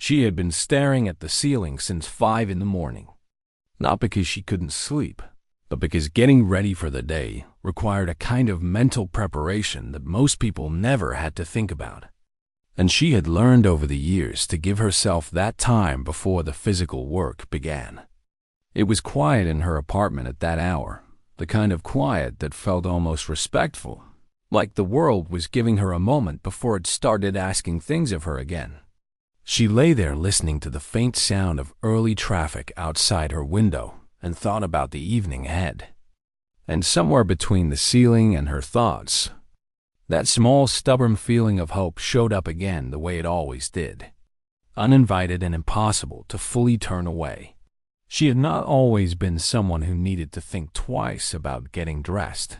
She had been staring at the ceiling since 5 in the morning, not because she couldn't sleep, but because getting ready for the day required a kind of mental preparation that most people never had to think about. And she had learned over the years to give herself that time before the physical work began. It was quiet in her apartment at that hour, the kind of quiet that felt almost respectful, like the world was giving her a moment before it started asking things of her again. She lay there listening to the faint sound of early traffic outside her window and thought about the evening ahead. And somewhere between the ceiling and her thoughts, that small, stubborn feeling of hope showed up again the way it always did, uninvited and impossible to fully turn away. She had not always been someone who needed to think twice about getting dressed.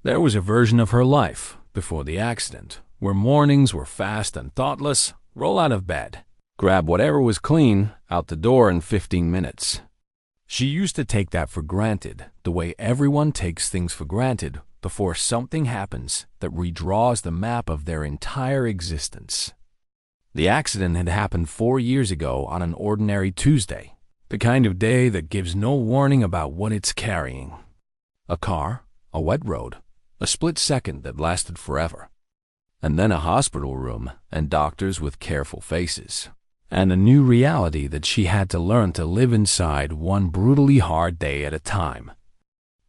There was a version of her life, before the accident, where mornings were fast and thoughtless, roll out of bed, grab whatever was clean, out the door in 15 minutes. She used to take that for granted, the way everyone takes things for granted before something happens that redraws the map of their entire existence. The accident had happened 4 years ago on an ordinary Tuesday, the kind of day that gives no warning about what it's carrying. A car, a wet road, a split second that lasted forever, and then a hospital room and doctors with careful faces, and a new reality that she had to learn to live inside one brutally hard day at a time.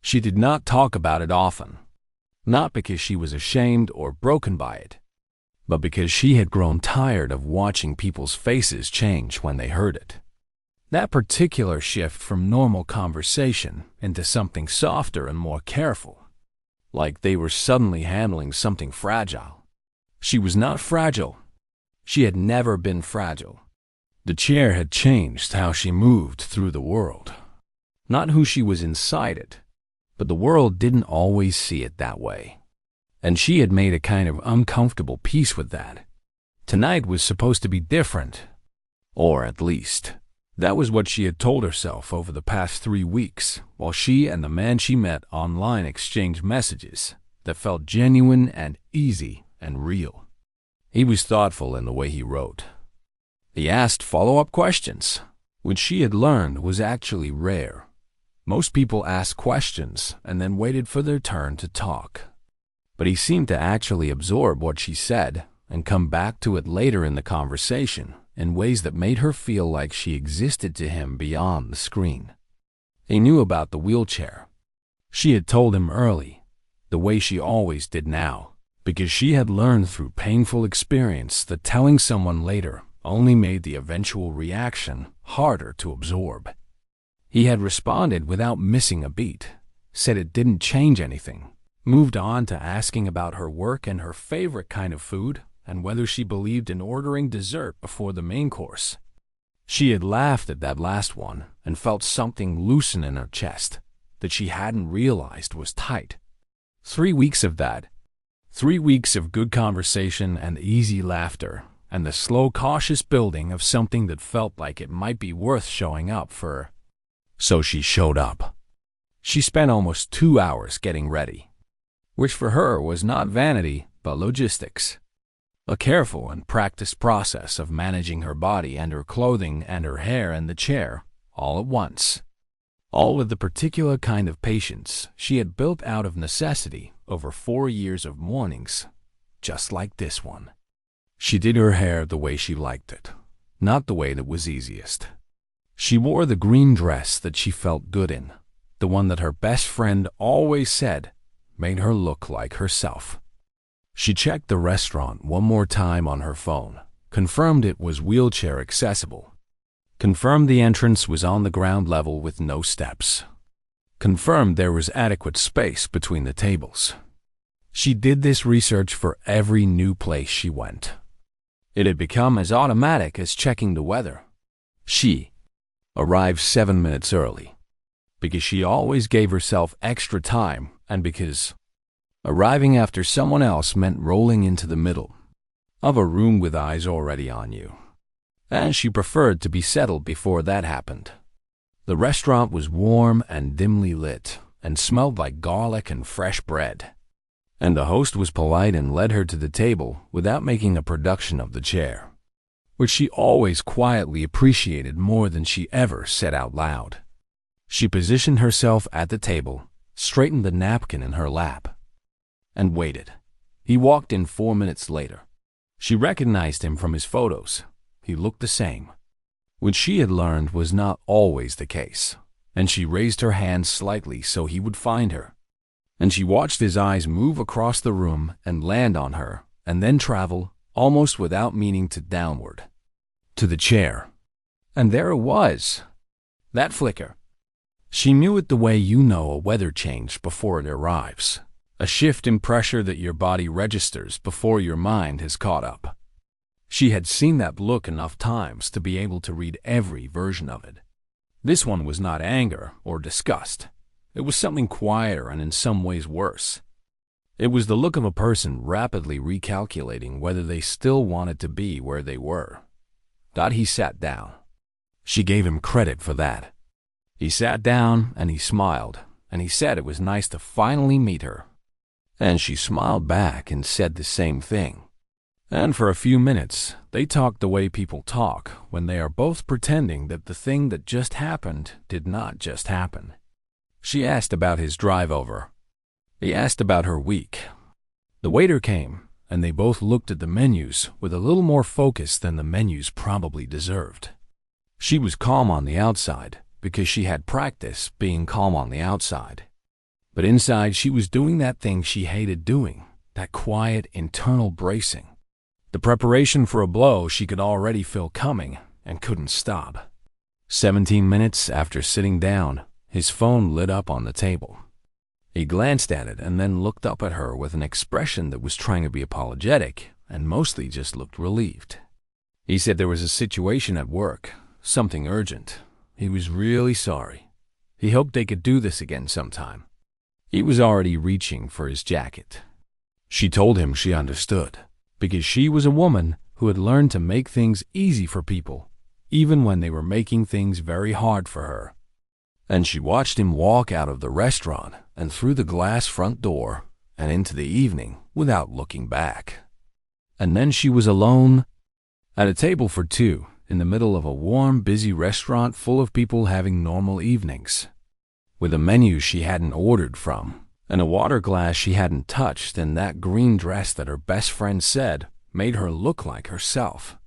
She did not talk about it often, not because she was ashamed or broken by it, but because she had grown tired of watching people's faces change when they heard it. That particular shift from normal conversation into something softer and more careful, like they were suddenly handling something fragile. She was not fragile. She had never been fragile. The chair had changed how she moved through the world. Not who she was inside it, but the world didn't always see it that way. And she had made a kind of uncomfortable peace with that. Tonight was supposed to be different. Or at least, that was what she had told herself over the past 3 weeks, while she and the man she met online exchanged messages that felt genuine and easy and real. He was thoughtful in the way he wrote. He asked follow-up questions, which she had learned was actually rare. Most people asked questions and then waited for their turn to talk. But he seemed to actually absorb what she said and come back to it later in the conversation in ways that made her feel like she existed to him beyond the screen. He knew about the wheelchair. She had told him early, the way she always did now, because she had learned through painful experience that telling someone later only made the eventual reaction harder to absorb. He had responded without missing a beat, said it didn't change anything, moved on to asking about her work and her favorite kind of food and whether she believed in ordering dessert before the main course. She had laughed at that last one and felt something loosen in her chest that she hadn't realized was tight. 3 weeks of that. 3 weeks of good conversation and easy laughter, and the slow, cautious building of something that felt like it might be worth showing up for. So she showed up. She spent almost 2 hours getting ready, which for her was not vanity, but logistics. A careful and practiced process of managing her body and her clothing and her hair and the chair, all at once. All with the particular kind of patience she had built out of necessity over 4 years of mornings, just like this one. She did her hair the way she liked it, not the way that was easiest. She wore the green dress that she felt good in, the one that her best friend always said made her look like herself. She checked the restaurant one more time on her phone, confirmed it was wheelchair accessible, confirmed the entrance was on the ground level with no steps, confirmed there was adequate space between the tables. She did this research for every new place she went. It had become as automatic as checking the weather. She arrived 7 minutes early, because she always gave herself extra time and because arriving after someone else meant rolling into the middle of a room with eyes already on you. And she preferred to be settled before that happened. The restaurant was warm and dimly lit and smelled like garlic and fresh bread. And the host was polite and led her to the table without making a production of the chair. which she always quietly appreciated more than she ever said out loud. She positioned herself at the table, straightened the napkin in her lap, and waited. He walked in 4 minutes later. She recognized him from his photos. He looked the same, which she had learned was not always the case, and she raised her hand slightly so he would find her. And she watched his eyes move across the room and land on her, and then travel, almost without meaning to downward, to the chair. And there it was, that flicker. She knew it the way you know a weather change before it arrives, a shift in pressure that your body registers before your mind has caught up. She had seen that look enough times to be able to read every version of it. This one was not anger or disgust. It was something quieter and in some ways worse. It was the look of a person rapidly recalculating whether they still wanted to be where they were. He sat down. She gave him credit for that. He sat down and he smiled, and he said it was nice to finally meet her. And she smiled back and said the same thing. And for a few minutes, they talked the way people talk when they are both pretending that the thing that just happened did not just happen. She asked about his drive over. He asked about her week. The waiter came, and they both looked at the menus with a little more focus than the menus probably deserved. She was calm on the outside because she had practice being calm on the outside. But inside she was doing that thing she hated doing, that quiet internal bracing. The preparation for a blow she could already feel coming and couldn't stop. 17 minutes after sitting down, his phone lit up on the table. He glanced at it and then looked up at her with an expression that was trying to be apologetic and mostly just looked relieved. He said there was a situation at work, something urgent. He was really sorry. He hoped they could do this again sometime. He was already reaching for his jacket. She told him she understood, because she was a woman who had learned to make things easy for people, even when they were making things very hard for her. And she watched him walk out of the restaurant and through the glass front door and into the evening without looking back. And then she was alone at a table for two in the middle of a warm, busy restaurant full of people having normal evenings, with a menu she hadn't ordered from, and a water glass she hadn't touched, and that green dress that her best friend said made her look like herself.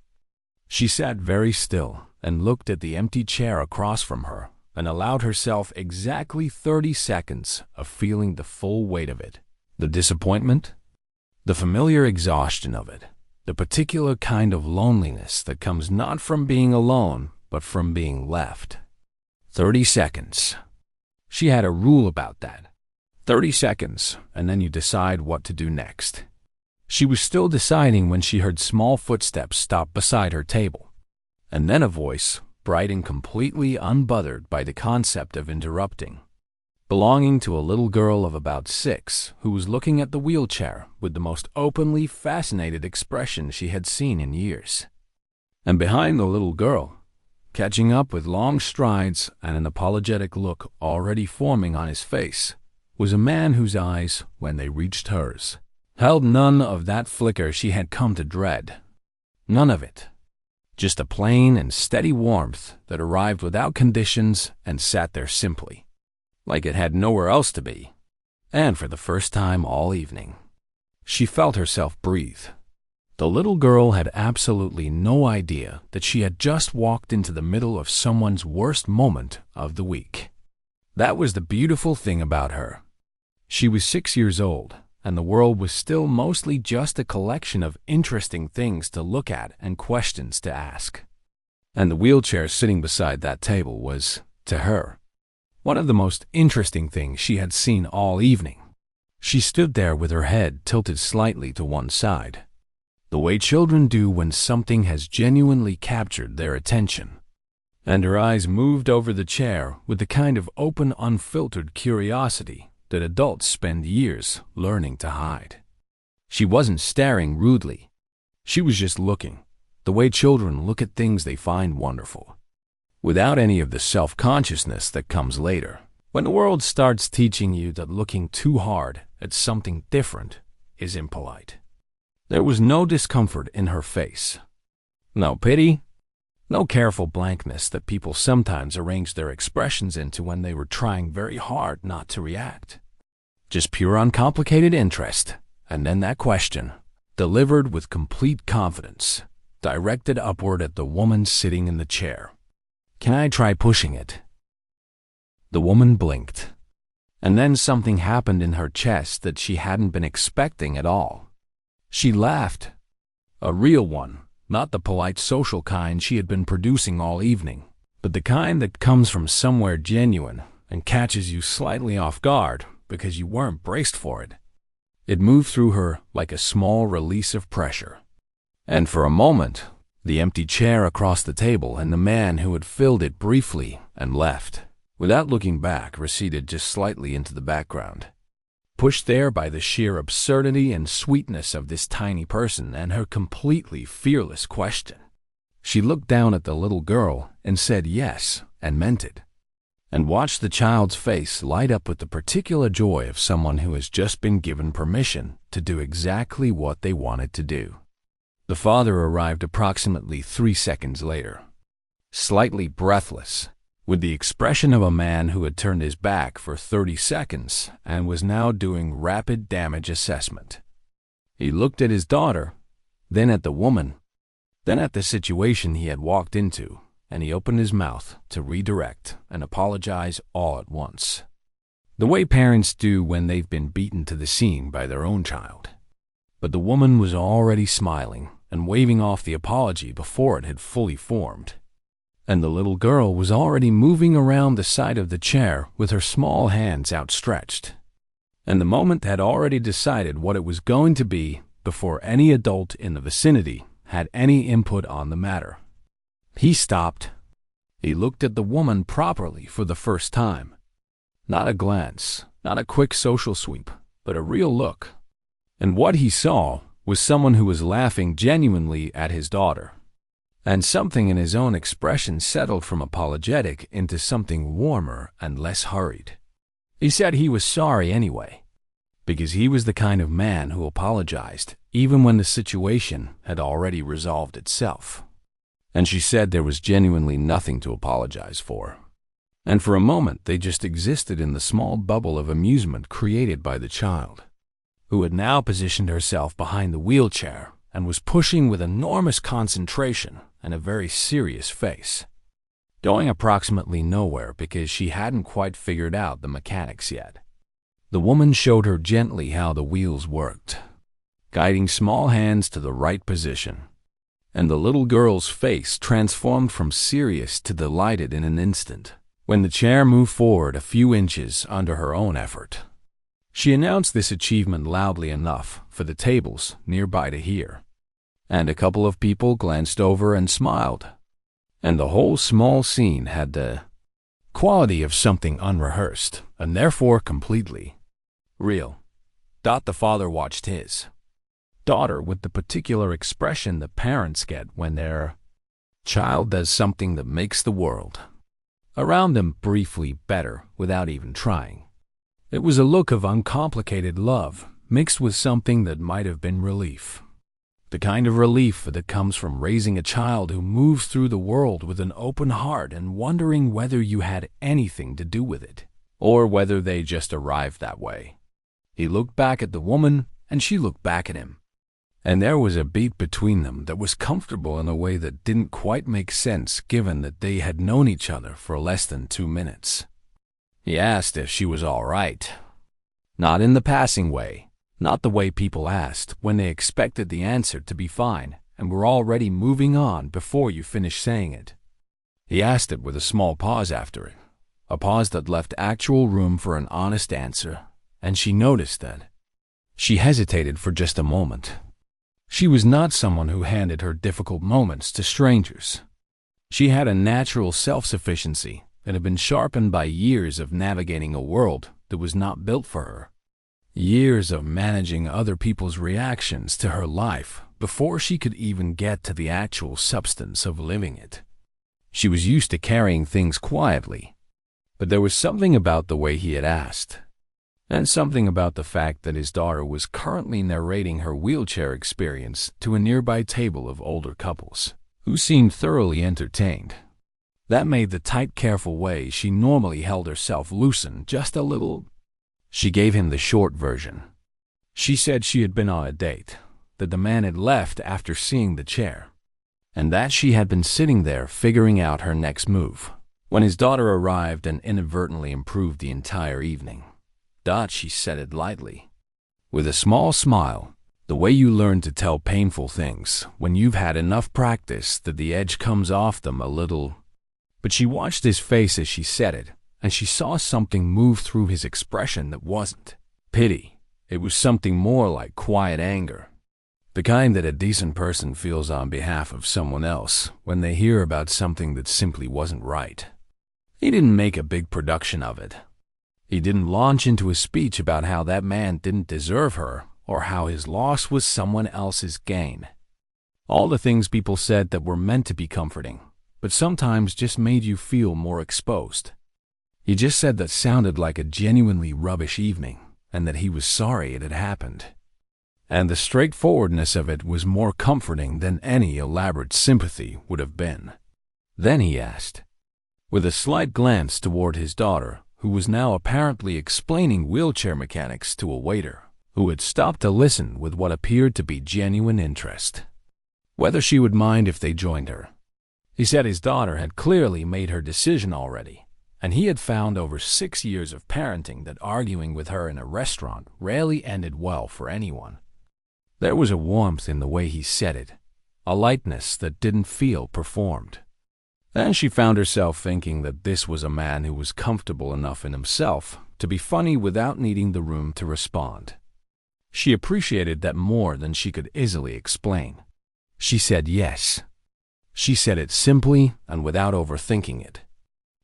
She sat very still and looked at the empty chair across from her and allowed herself exactly 30 seconds of feeling the full weight of it, the disappointment, the familiar exhaustion of it, the particular kind of loneliness that comes not from being alone but from being left. 30 seconds. She had a rule about that. 30 seconds, and then you decide what to do next. She was still deciding when she heard small footsteps stop beside her table, and then a voice, bright and completely unbothered by the concept of interrupting, belonging to a little girl of about 6 who was looking at the wheelchair with the most openly fascinated expression she had seen in years. And behind the little girl, catching up with long strides and an apologetic look already forming on his face, was a man whose eyes, when they reached hers, held none of that flicker she had come to dread. None of it. Just a plain and steady warmth that arrived without conditions and sat there simply, like it had nowhere else to be. And for the first time all evening, she felt herself breathe. The little girl had absolutely no idea that she had just walked into the middle of someone's worst moment of the week. That was the beautiful thing about her. She was 6 years old, and the world was still mostly just a collection of interesting things to look at and questions to ask. And the wheelchair sitting beside that table was, to her, one of the most interesting things she had seen all evening. She stood there with her head tilted slightly to one side, the way children do when something has genuinely captured their attention, and her eyes moved over the chair with the kind of open, unfiltered curiosity that adults spend years learning to hide. She wasn't staring rudely. She was just looking, the way children look at things they find wonderful, without any of the self-consciousness that comes later, when the world starts teaching you that looking too hard at something different is impolite. There was no discomfort in her face. No pity, no careful blankness that people sometimes arrange their expressions into when they were trying very hard not to react. Just pure uncomplicated interest, and then that question, delivered with complete confidence, directed upward at the woman sitting in the chair. "Can I try pushing it?" The woman blinked, and then something happened in her chest that she hadn't been expecting at all. She laughed. A real one, not the polite social kind she had been producing all evening, but the kind that comes from somewhere genuine and catches you slightly off guard because you weren't braced for it. It moved through her like a small release of pressure. And for a moment, the empty chair across the table and the man who had filled it briefly and left, without looking back, receded just slightly into the background, pushed there by the sheer absurdity and sweetness of this tiny person and her completely fearless question. She looked down at the little girl and said yes, and meant it, and watched the child's face light up with the particular joy of someone who has just been given permission to do exactly what they wanted to do. The father arrived approximately 3 seconds later, slightly breathless, with the expression of a man who had turned his back for 30 seconds and was now doing rapid damage assessment. He looked at his daughter, then at the woman, then at the situation he had walked into, and he opened his mouth to redirect and apologize all at once, the way parents do when they've been beaten to the scene by their own child. But the woman was already smiling and waving off the apology before it had fully formed, and the little girl was already moving around the side of the chair with her small hands outstretched. And the moment had already decided what it was going to be before any adult in the vicinity had any input on the matter. He stopped. He looked at the woman properly for the first time. Not a glance, not a quick social sweep, but a real look. And what he saw was someone who was laughing genuinely at his daughter. And something in his own expression settled from apologetic into something warmer and less hurried. He said he was sorry anyway, because he was the kind of man who apologized even when the situation had already resolved itself. And she said there was genuinely nothing to apologize for. And for a moment they just existed in the small bubble of amusement created by the child, who had now positioned herself behind the wheelchair and was pushing with enormous concentration and a very serious face, going approximately nowhere because she hadn't quite figured out the mechanics yet. The woman showed her gently how the wheels worked, guiding small hands to the right position, and the little girl's face transformed from serious to delighted in an instant when the chair moved forward a few inches under her own effort. She announced this achievement loudly enough for the tables nearby to hear, and a couple of people glanced over and smiled, and the whole small scene had the quality of something unrehearsed and therefore completely real. The father watched his daughter with the particular expression that parents get when their child does something that makes the world around them briefly better without even trying. It was a look of uncomplicated love mixed with something that might have been relief. The kind of relief that comes from raising a child who moves through the world with an open heart and wondering whether you had anything to do with it, or whether they just arrived that way. He looked back at the woman, and she looked back at him. And there was a beat between them that was comfortable in a way that didn't quite make sense given that they had known each other for less than 2 minutes. He asked if she was all right. Not in the passing way. Not the way people asked when they expected the answer to be fine and were already moving on before you finished saying it. He asked it with a small pause after it, a pause that left actual room for an honest answer, and she noticed that. She hesitated for just a moment. She was not someone who handed her difficult moments to strangers. She had a natural self-sufficiency that had been sharpened by years of navigating a world that was not built for her. Years of managing other people's reactions to her life before she could even get to the actual substance of living it. She was used to carrying things quietly, but there was something about the way he had asked, and something about the fact that his daughter was currently narrating her wheelchair experience to a nearby table of older couples, who seemed thoroughly entertained. That made the tight, careful way she normally held herself loosen just a little. She gave him the short version. She said she had been on a date, that the man had left after seeing the chair, and that she had been sitting there figuring out her next move, when his daughter arrived and inadvertently improved the entire evening. She said it lightly, with a small smile, the way you learn to tell painful things when you've had enough practice that the edge comes off them a little. But she watched his face as she said it, and she saw something move through his expression that wasn't pity. It was something more like quiet anger, the kind that a decent person feels on behalf of someone else when they hear about something that simply wasn't right. He didn't make a big production of it. He didn't launch into a speech about how that man didn't deserve her or how his loss was someone else's gain. All the things people said that were meant to be comforting, but sometimes just made you feel more exposed. He just said that sounded like a genuinely rubbish evening, and that he was sorry it had happened. And the straightforwardness of it was more comforting than any elaborate sympathy would have been. Then he asked, with a slight glance toward his daughter, who was now apparently explaining wheelchair mechanics to a waiter, who had stopped to listen with what appeared to be genuine interest, whether she would mind if they joined her. He said his daughter had clearly made her decision already, and he had found over 6 years of parenting that arguing with her in a restaurant rarely ended well for anyone. There was a warmth in the way he said it, a lightness that didn't feel performed. Then she found herself thinking that this was a man who was comfortable enough in himself to be funny without needing the room to respond. She appreciated that more than she could easily explain. She said yes. She said it simply and without overthinking it,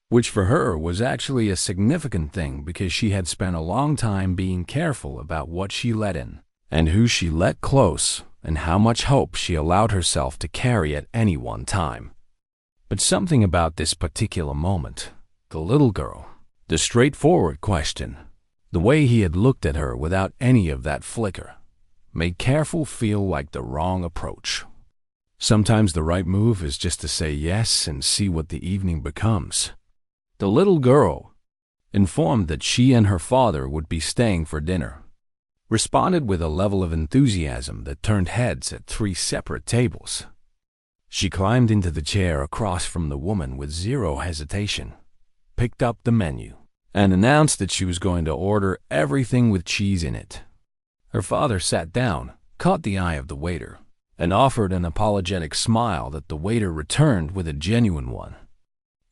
which for her was actually a significant thing because she had spent a long time being careful about what she let in and who she let close and how much hope she allowed herself to carry at any one time. But something about this particular moment, the little girl, the straightforward question, the way he had looked at her without any of that flicker, made careful feel like the wrong approach. Sometimes the right move is just to say yes and see what the evening becomes. The little girl, informed that she and her father would be staying for dinner, responded with a level of enthusiasm that turned heads at 3 separate tables. She climbed into the chair across from the woman with zero hesitation, picked up the menu, and announced that she was going to order everything with cheese in it. Her father sat down, caught the eye of the waiter, and offered an apologetic smile that the waiter returned with a genuine one.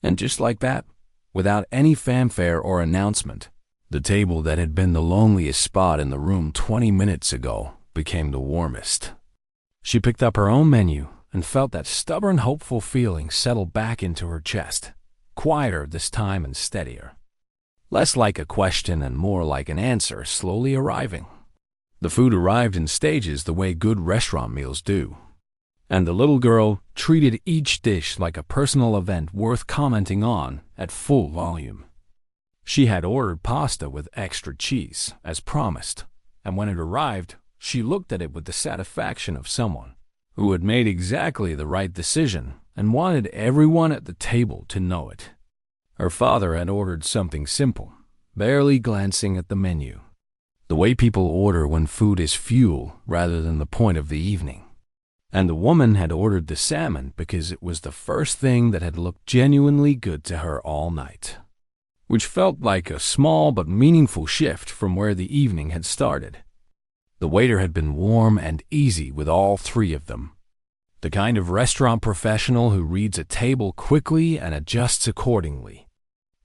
And just like that, without any fanfare or announcement, the table that had been the loneliest spot in the room 20 minutes ago became the warmest. She picked up her own menu and felt that stubborn, hopeful feeling settle back into her chest, quieter this time and steadier. Less like a question and more like an answer slowly arriving. The food arrived in stages the way good restaurant meals do, and the little girl treated each dish like a personal event worth commenting on at full volume. She had ordered pasta with extra cheese, as promised, and when it arrived, she looked at it with the satisfaction of someone who had made exactly the right decision and wanted everyone at the table to know it. Her father had ordered something simple, barely glancing at the menu, the way people order when food is fuel rather than the point of the evening. And the woman had ordered the salmon because it was the first thing that had looked genuinely good to her all night, which felt like a small but meaningful shift from where the evening had started. The waiter had been warm and easy with all 3 of them, the kind of restaurant professional who reads a table quickly and adjusts accordingly.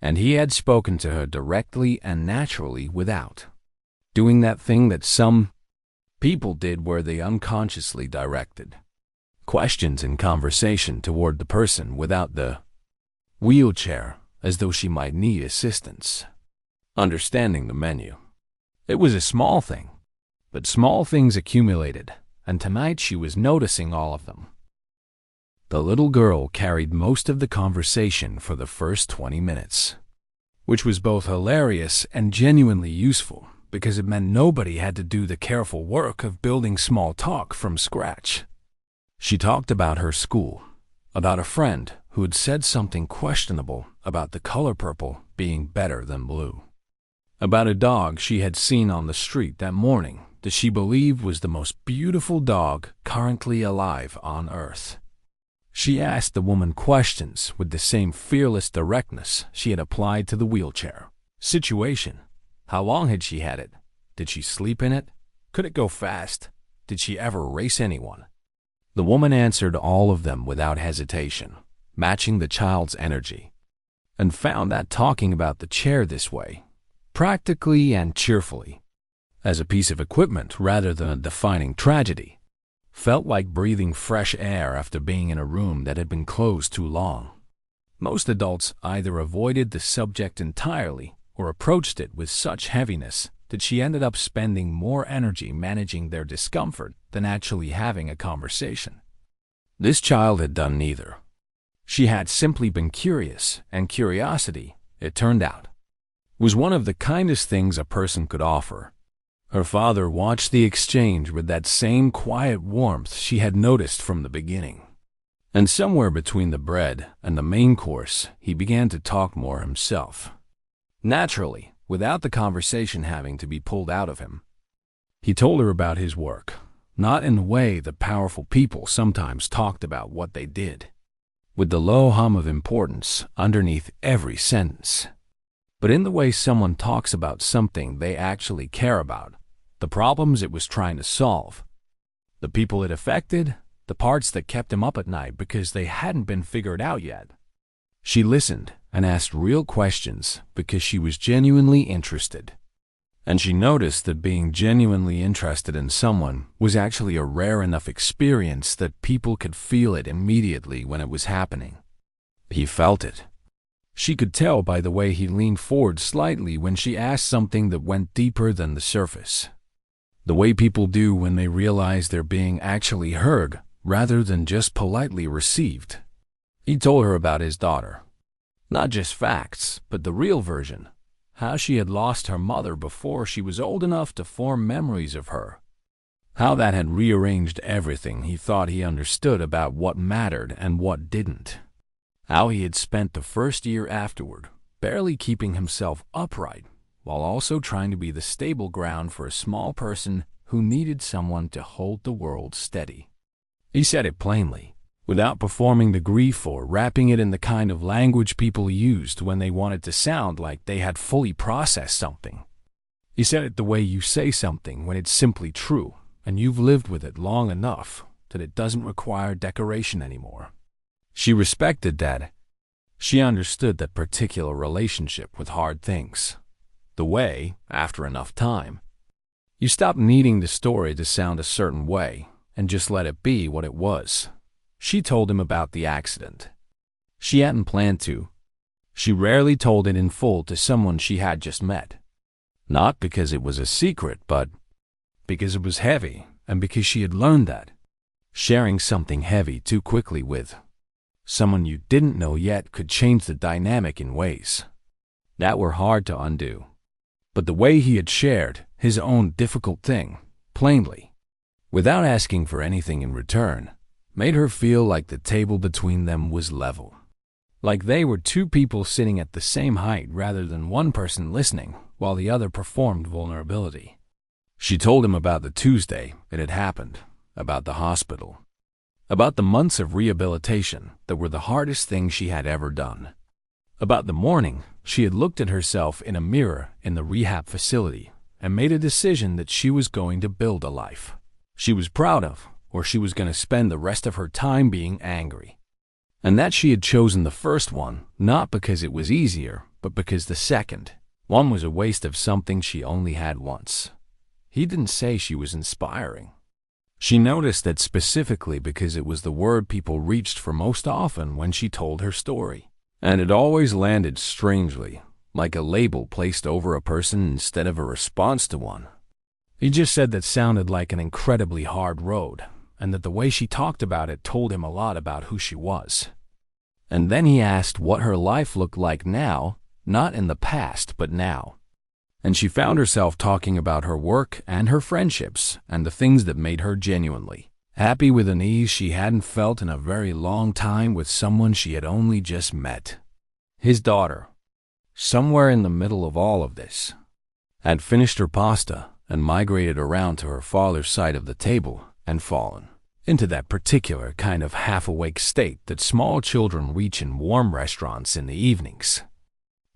And he had spoken to her directly and naturally without doing that thing that some people did where they unconsciously directed questions and conversation toward the person without the wheelchair, as though she might need assistance understanding the menu. It was a small thing, but small things accumulated, and tonight she was noticing all of them. The little girl carried most of the conversation for the first 20 minutes, which was both hilarious and genuinely useful because it meant nobody had to do the careful work of building small talk from scratch. She talked about her school, about a friend who had said something questionable about the color purple being better than blue, about a dog she had seen on the street that morning that she believed was the most beautiful dog currently alive on Earth. She asked the woman questions with the same fearless directness she had applied to the wheelchair situation. How long had she had it? Did she sleep in it? Could it go fast? Did she ever race anyone? The woman answered all of them without hesitation, matching the child's energy, and found that talking about the chair this way, practically and cheerfully, as a piece of equipment rather than a defining tragedy, felt like breathing fresh air after being in a room that had been closed too long. Most adults either avoided the subject entirely or approached it with such heaviness that she ended up spending more energy managing their discomfort than actually having a conversation. This child had done neither. She had simply been curious, and curiosity, it turned out, was one of the kindest things a person could offer. Her father watched the exchange with that same quiet warmth she had noticed from the beginning. And somewhere between the bread and the main course, he began to talk more himself. Naturally, without the conversation having to be pulled out of him. He told her about his work, not in the way that powerful people sometimes talked about what they did, with the low hum of importance underneath every sentence, but in the way someone talks about something they actually care about, the problems it was trying to solve, the people it affected, the parts that kept him up at night because they hadn't been figured out yet. She listened and asked real questions because she was genuinely interested. And she noticed that being genuinely interested in someone was actually a rare enough experience that people could feel it immediately when it was happening. He felt it. She could tell by the way he leaned forward slightly when she asked something that went deeper than the surface. The way people do when they realize they're being actually heard rather than just politely received. He told her about his daughter. Not just facts, but the real version. How she had lost her mother before she was old enough to form memories of her. How that had rearranged everything he thought he understood about what mattered and what didn't. How he had spent the first year afterward barely keeping himself upright while also trying to be the stable ground for a small person who needed someone to hold the world steady. He said it plainly, without performing the grief or wrapping it in the kind of language people used when they wanted to sound like they had fully processed something. He said it the way you say something when it's simply true, and you've lived with it long enough that it doesn't require decoration anymore. She respected that. She understood that particular relationship with hard things. The way, after enough time, you stop needing the story to sound a certain way and just let it be what it was. She told him about the accident. She hadn't planned to. She rarely told it in full to someone she had just met. Not because it was a secret, but because it was heavy and because she had learned that sharing something heavy too quickly with someone you didn't know yet could change the dynamic in ways that were hard to undo. But the way he had shared his own difficult thing, plainly, without asking for anything in return, made her feel like the table between them was level. Like they were two people sitting at the same height rather than one person listening while the other performed vulnerability. She told him about the Tuesday it had happened, about the hospital, about the months of rehabilitation that were the hardest thing she had ever done, about the morning she had looked at herself in a mirror in the rehab facility and made a decision that she was going to build a life she was proud of, or she was going to spend the rest of her time being angry. And that she had chosen the first one, not because it was easier, but because the second one was a waste of something she only had once. He didn't say she was inspiring. She noticed that specifically because it was the word people reached for most often when she told her story. And it always landed strangely, like a label placed over a person instead of a response to one. He just said that sounded like an incredibly hard road, and that the way she talked about it told him a lot about who she was. And then he asked what her life looked like now, not in the past, but now. And she found herself talking about her work and her friendships and the things that made her genuinely happy with an ease she hadn't felt in a very long time with someone she had only just met. His daughter, somewhere in the middle of all of this, had finished her pasta and migrated around to her father's side of the table and fallen into that particular kind of half-awake state that small children reach in warm restaurants in the evenings.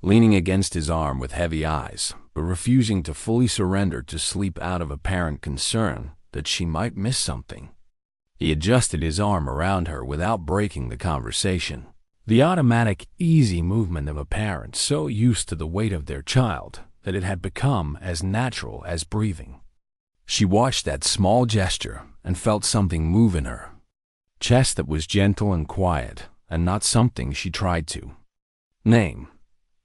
Leaning against his arm with heavy eyes, but refusing to fully surrender to sleep out of apparent concern that she might miss something, he adjusted his arm around her without breaking the conversation. The automatic, easy movement of a parent so used to the weight of their child that it had become as natural as breathing. She watched that small gesture and felt something move in her chest that was gentle and quiet, and not something she tried to name.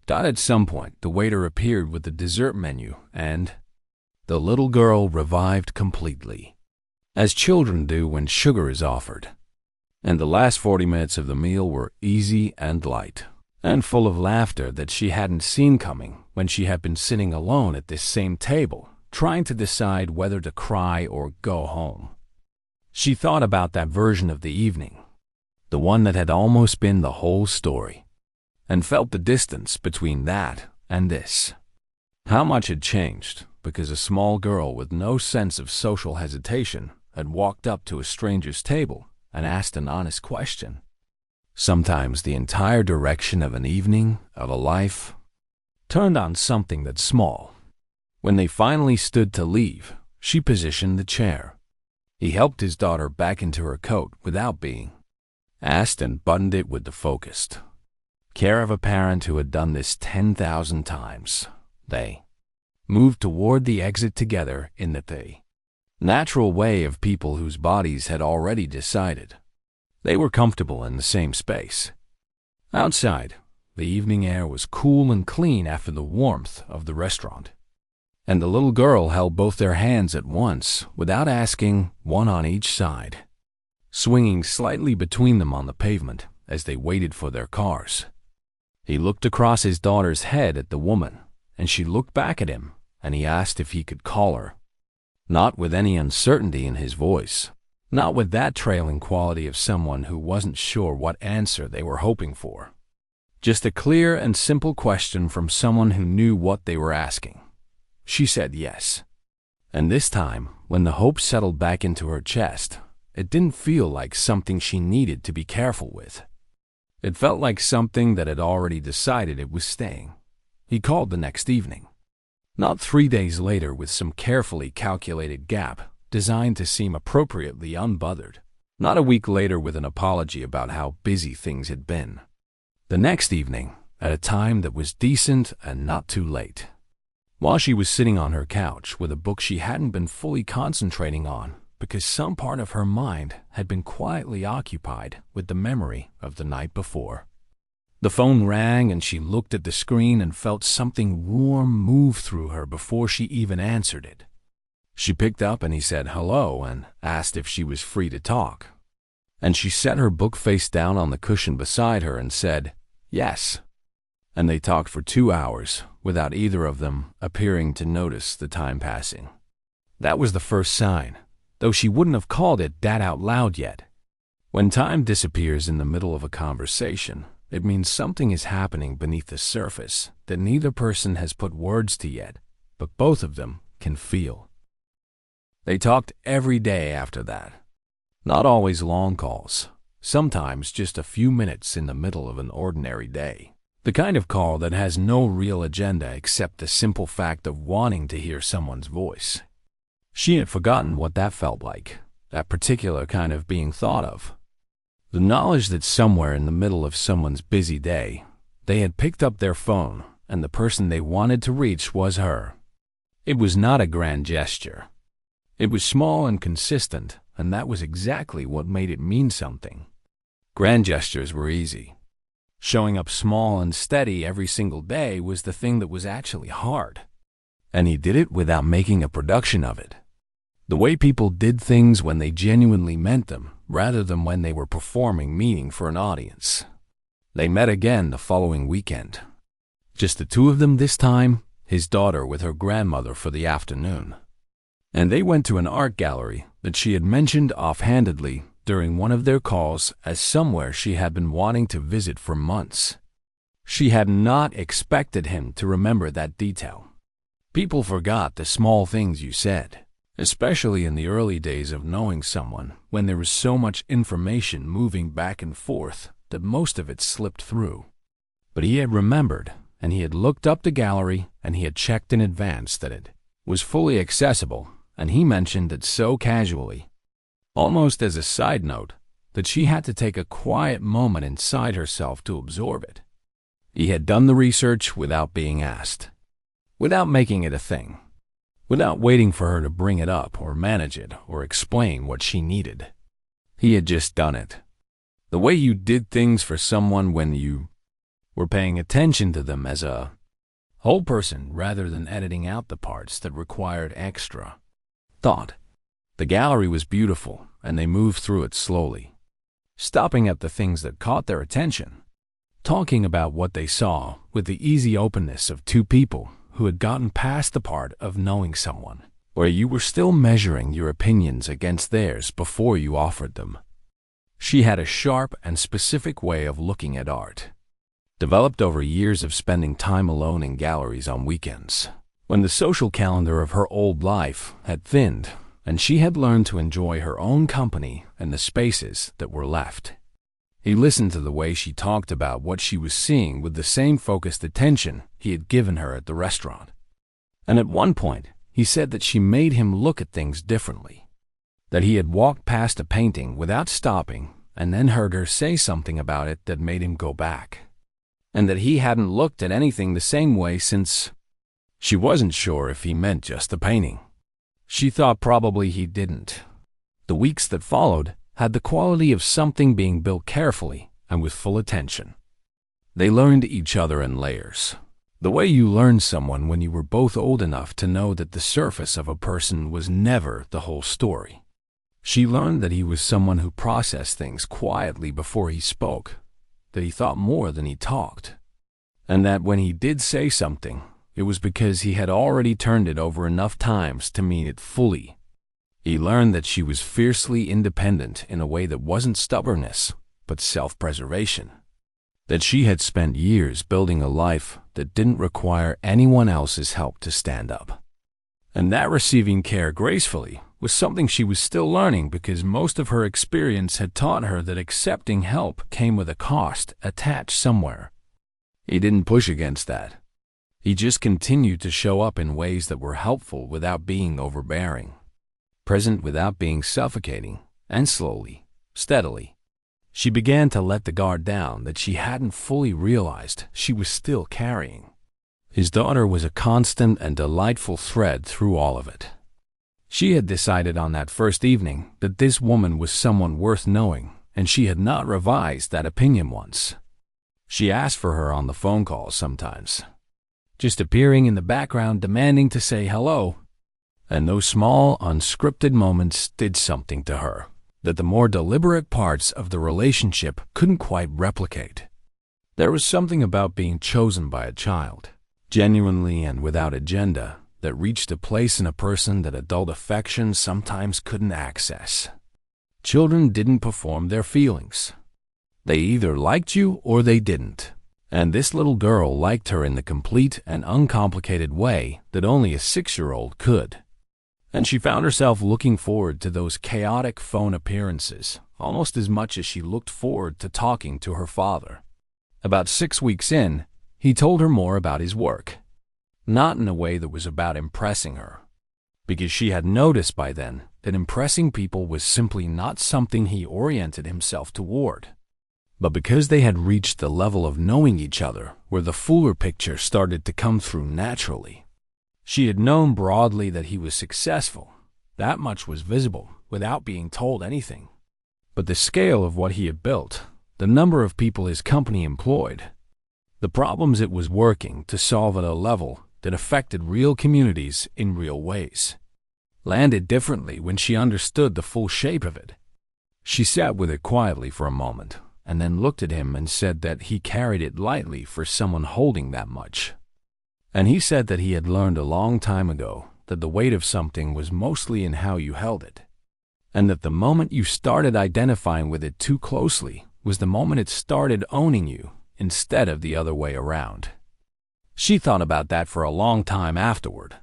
At some point, the waiter appeared with the dessert menu, and the little girl revived completely, as children do when sugar is offered. And the last 40 minutes of the meal were easy and light, and full of laughter that she hadn't seen coming when she had been sitting alone at this same table, trying to decide whether to cry or go home. She thought about that version of the evening, the one that had almost been the whole story, and felt the distance between that and this. How much had changed because a small girl with no sense of social hesitation had walked up to a stranger's table and asked an honest question. Sometimes the entire direction of an evening, of a life, turned on something that small. When they finally stood to leave, she positioned the chair. He helped his daughter back into her coat without being asked and buttoned it with the focused care of a parent who had done this 10,000 times. They moved toward the exit together in the natural way of people whose bodies had already decided they were comfortable in the same space. Outside, the evening air was cool and clean after the warmth of the restaurant, and the little girl held both their hands at once without asking, one on each side, swinging slightly between them on the pavement as they waited for their cars. He looked across his daughter's head at the woman, and she looked back at him, and he asked if he could call her. Not with any uncertainty in his voice, not with that trailing quality of someone who wasn't sure what answer they were hoping for. Just a clear and simple question from someone who knew what they were asking. She said yes. And this time, when the hope settled back into her chest, it didn't feel like something she needed to be careful with. It felt like something that had already decided it was staying. He called the next evening. Not 3 days later with some carefully calculated gap designed to seem appropriately unbothered. Not a week later with an apology about how busy things had been. The next evening, at a time that was decent and not too late. While she was sitting on her couch with a book she hadn't been fully concentrating on because some part of her mind had been quietly occupied with the memory of the night before. The phone rang and she looked at the screen and felt something warm move through her before she even answered it. She picked up and he said hello and asked if she was free to talk. And she set her book face down on the cushion beside her and said, yes. And they talked for 2 hours without either of them appearing to notice the time passing. That was the first sign, though she wouldn't have called it that out loud yet. When time disappears in the middle of a conversation, it means something is happening beneath the surface that neither person has put words to yet, but both of them can feel. They talked every day after that. Not always long calls, sometimes just a few minutes in the middle of an ordinary day. The kind of call that has no real agenda except the simple fact of wanting to hear someone's voice. She had forgotten what that felt like, that particular kind of being thought of. The knowledge that somewhere in the middle of someone's busy day, they had picked up their phone and the person they wanted to reach was her. It was not a grand gesture. It was small and consistent, and that was exactly what made it mean something. Grand gestures were easy. Showing up small and steady every single day was the thing that was actually hard. And he did it without making a production of it. The way people did things when they genuinely meant them, rather than when they were performing meaning for an audience. They met again the following weekend. Just the two of them this time, his daughter with her grandmother for the afternoon. And they went to an art gallery that she had mentioned offhandedly during one of their calls as somewhere she had been wanting to visit for months. She had not expected him to remember that detail. People forgot the small things you said, especially in the early days of knowing someone when there was so much information moving back and forth that most of it slipped through. But he had remembered, and he had looked up the gallery, and he had checked in advance that it was fully accessible, and he mentioned it so casually, almost as a side note, that she had to take a quiet moment inside herself to absorb it. He had done the research without being asked, without making it a thing, without waiting for her to bring it up or manage it or explain what she needed. He had just done it. The way you did things for someone when you were paying attention to them as a whole person rather than editing out the parts that required extra thought. The gallery was beautiful, and they moved through it slowly, stopping at the things that caught their attention, talking about what they saw with the easy openness of two people who had gotten past the part of knowing someone, where you were still measuring your opinions against theirs before you offered them. She had a sharp and specific way of looking at art, developed over years of spending time alone in galleries on weekends, when the social calendar of her old life had thinned and she had learned to enjoy her own company and the spaces that were left. He listened to the way she talked about what she was seeing with the same focused attention he had given her at the restaurant. And at one point, he said that she made him look at things differently, that he had walked past a painting without stopping and then heard her say something about it that made him go back, and that he hadn't looked at anything the same way since. She wasn't sure if he meant just the painting. She thought probably he didn't. The weeks that followed had the quality of something being built carefully and with full attention. They learned each other in layers, the way you learned someone when you were both old enough to know that the surface of a person was never the whole story. She learned that he was someone who processed things quietly before he spoke, that he thought more than he talked, and that when he did say something, it was because he had already turned it over enough times to mean it fully. He learned that she was fiercely independent in a way that wasn't stubbornness, but self-preservation. That she had spent years building a life that didn't require anyone else's help to stand up. And that receiving care gracefully was something she was still learning because most of her experience had taught her that accepting help came with a cost attached somewhere. He didn't push against that. He just continued to show up in ways that were helpful without being overbearing, present without being suffocating, and slowly, steadily, she began to let the guard down that she hadn't fully realized she was still carrying. His daughter was a constant and delightful thread through all of it. She had decided on that first evening that this woman was someone worth knowing, and she had not revised that opinion once. She asked for her on the phone calls sometimes, just appearing in the background demanding to say hello. And those small, unscripted moments did something to her that the more deliberate parts of the relationship couldn't quite replicate. There was something about being chosen by a child, genuinely and without agenda, that reached a place in a person that adult affection sometimes couldn't access. Children didn't perform their feelings. They either liked you or they didn't. And this little girl liked her in the complete and uncomplicated way that only a 6-year-old could. And she found herself looking forward to those chaotic phone appearances almost as much as she looked forward to talking to her father. About 6 weeks in, he told her more about his work. Not in a way that was about impressing her, because she had noticed by then that impressing people was simply not something he oriented himself toward, but because they had reached the level of knowing each other where the fuller picture started to come through naturally. She had known broadly that he was successful. That much was visible without being told anything. But the scale of what he had built, the number of people his company employed, the problems it was working to solve at a level that affected real communities in real ways, landed differently when she understood the full shape of it. She sat with it quietly for a moment, and then looked at him and said that he carried it lightly for someone holding that much. And he said that he had learned a long time ago that the weight of something was mostly in how you held it. and that the moment you started identifying with it too closely was the moment it started owning you instead of the other way around. She thought about that for a long time afterward.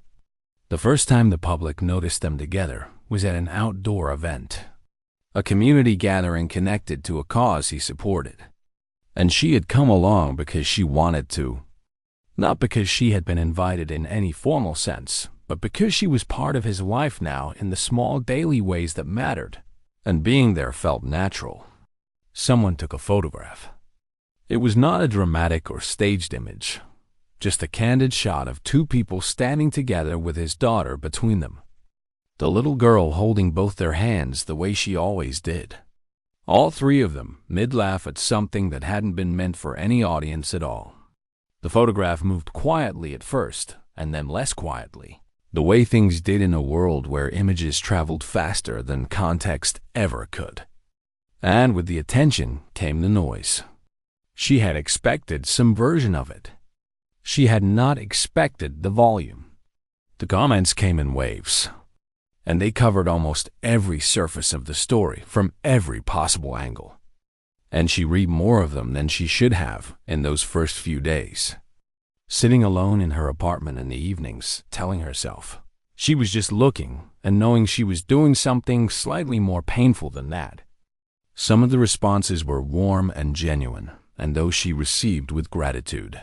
The first time the public noticed them together was at an outdoor event, a community gathering connected to a cause he supported. And she had come along because she wanted to. Not because she had been invited in any formal sense, but because she was part of his life now in the small daily ways that mattered, and being there felt natural. Someone took a photograph. It was not a dramatic or staged image, just a candid shot of two people standing together with his daughter between them. The little girl holding both their hands the way she always did. All three of them mid-laugh at something that hadn't been meant for any audience at all. The photograph moved quietly at first, and then less quietly, the way things did in a world where images traveled faster than context ever could. And with the attention came the noise. She had expected some version of it. She had not expected the volume. The comments came in waves, and they covered almost every surface of the story from every possible angle. And she read more of them than she should have in those first few days. Sitting alone in her apartment in the evenings, telling herself she was just looking and knowing she was doing something slightly more painful than that. Some of the responses were warm and genuine, and those she received with gratitude.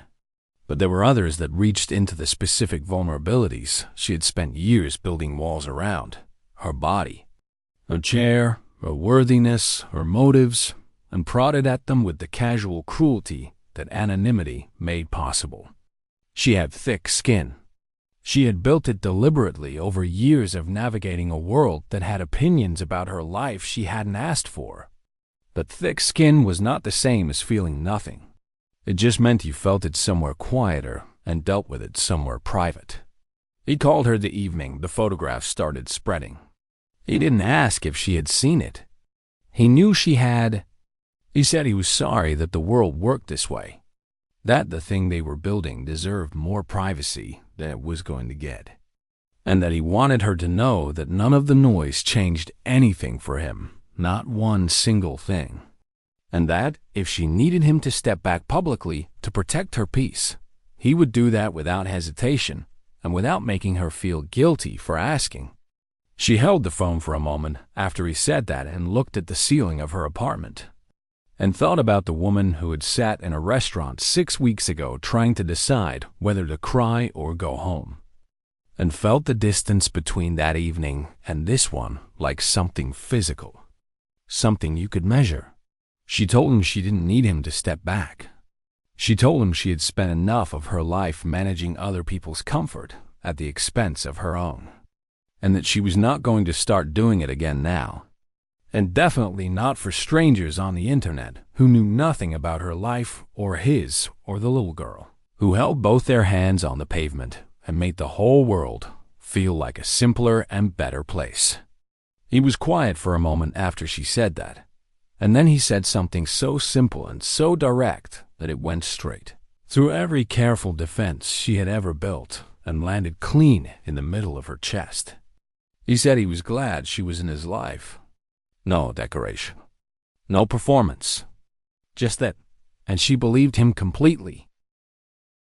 But there were others that reached into the specific vulnerabilities she had spent years building walls around: her body, her chair, her worthiness, her motives, and prodded at them with the casual cruelty that anonymity made possible. She had thick skin. She had built it deliberately over years of navigating a world that had opinions about her life she hadn't asked for. But thick skin was not the same as feeling nothing. It just meant you felt it somewhere quieter and dealt with it somewhere private. He called her the evening the photograph started spreading. He didn't ask if she had seen it. He knew she had. He said he was sorry that the world worked this way, that the thing they were building deserved more privacy than it was going to get, and that he wanted her to know that none of the noise changed anything for him, not one single thing. And that, if she needed him to step back publicly to protect her peace, he would do that without hesitation and without making her feel guilty for asking. She held the phone for a moment after he said that and looked at the ceiling of her apartment, and thought about the woman who had sat in a restaurant 6 weeks ago trying to decide whether to cry or go home, and felt the distance between that evening and this one like something physical, something you could measure. She told him she didn't need him to step back. She told him she had spent enough of her life managing other people's comfort at the expense of her own, and that she was not going to start doing it again now. And definitely not for strangers on the internet who knew nothing about her life or his or the little girl, who held both their hands on the pavement and made the whole world feel like a simpler and better place. He was quiet for a moment after she said that. And then he said something so simple and so direct that it went straight through every careful defense she had ever built and landed clean in the middle of her chest. He said he was glad she was in his life. No decoration, no performance, just that, and she believed him completely.